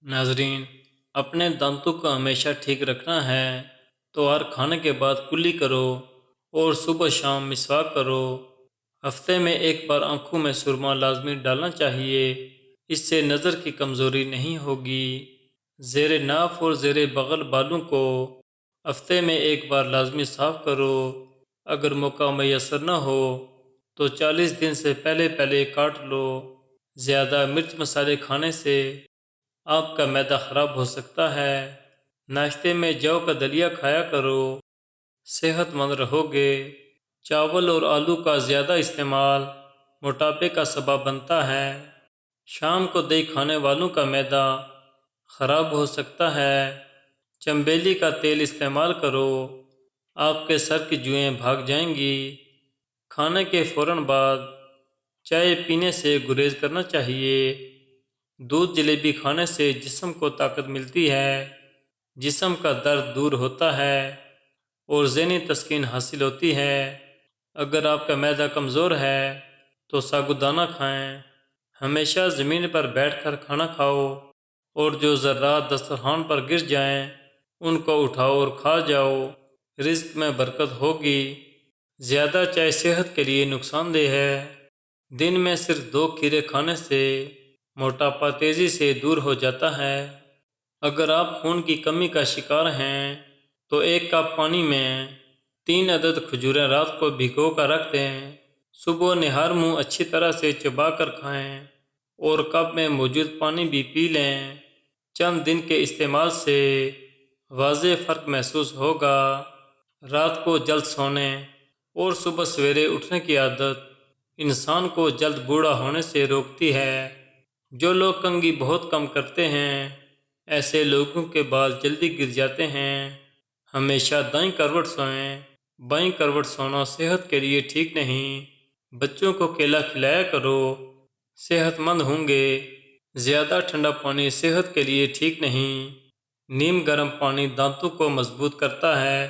ناظرین، اپنے دانتوں کو ہمیشہ ٹھیک رکھنا ہے تو ہر کھانے کے بعد کلی کرو اور صبح شام مسواک کرو۔ ہفتے میں ایک بار آنکھوں میں سرما لازمی ڈالنا چاہیے، اس سے نظر کی کمزوری نہیں ہوگی۔ زیر ناف اور زیر بغل بالوں کو ہفتے میں ایک بار لازمی صاف کرو۔ اگر موقع میسر نہ ہو تو 40 دن سے پہلے پہلے کاٹ لو۔ زیادہ مرچ مسالے کھانے سے آپ کا معدہ خراب ہو سکتا ہے۔ ناشتے میں جو کا دلیا کھایا کرو، صحت مند رہو گے۔ چاول اور آلو کا زیادہ استعمال موٹاپے کا سبب بنتا ہے۔ شام کو دہی کھانے والوں کا معدہ خراب ہو سکتا ہے۔ چنبیلی کا تیل استعمال کرو، آپ کے سر کی جوئیں بھاگ جائیں گی۔ کھانے کے فوراً بعد چائے پینے سے گریز کرنا چاہیے۔ دودھ جلیبی کھانے سے جسم کو طاقت ملتی ہے، جسم کا درد دور ہوتا ہے اور ذہنی تسکین حاصل ہوتی ہے۔ اگر آپ کا معدہ کمزور ہے تو ساگودانہ کھائیں۔ ہمیشہ زمین پر بیٹھ کر کھانا کھاؤ اور جو ذرات دسترخوان پر گر جائیں ان کو اٹھاؤ اور کھا جاؤ، رزق میں برکت ہوگی۔ زیادہ چائے صحت کے لیے نقصان دہ ہے۔ دن میں صرف 2 کھیرے کھانے سے موٹاپا تیزی سے دور ہو جاتا ہے۔ اگر آپ خون کی کمی کا شکار ہیں تو 1 کپ پانی میں 3 عدد کھجوریں رات کو بھگو کر رکھ دیں۔ صبح نہار منہ اچھی طرح سے چبا کر کھائیں اور کپ میں موجود پانی بھی پی لیں۔ چند دن کے استعمال سے واضح فرق محسوس ہوگا۔ رات کو جلد سونے اور صبح سویرے اٹھنے کی عادت انسان کو جلد بوڑھا ہونے سے روکتی ہے۔ جو لوگ کنگھی بہت کم کرتے ہیں ایسے لوگوں کے بال جلدی گر جاتے ہیں۔ ہمیشہ دائیں کروٹ سوئیں۔ بائیں کروٹ سونا صحت کے لیے ٹھیک نہیں۔ بچوں کو کیلا کھلایا کرو، صحت مند ہوں گے۔ زیادہ ٹھنڈا پانی صحت کے لیے ٹھیک نہیں۔ نیم گرم پانی دانتوں کو مضبوط کرتا ہے۔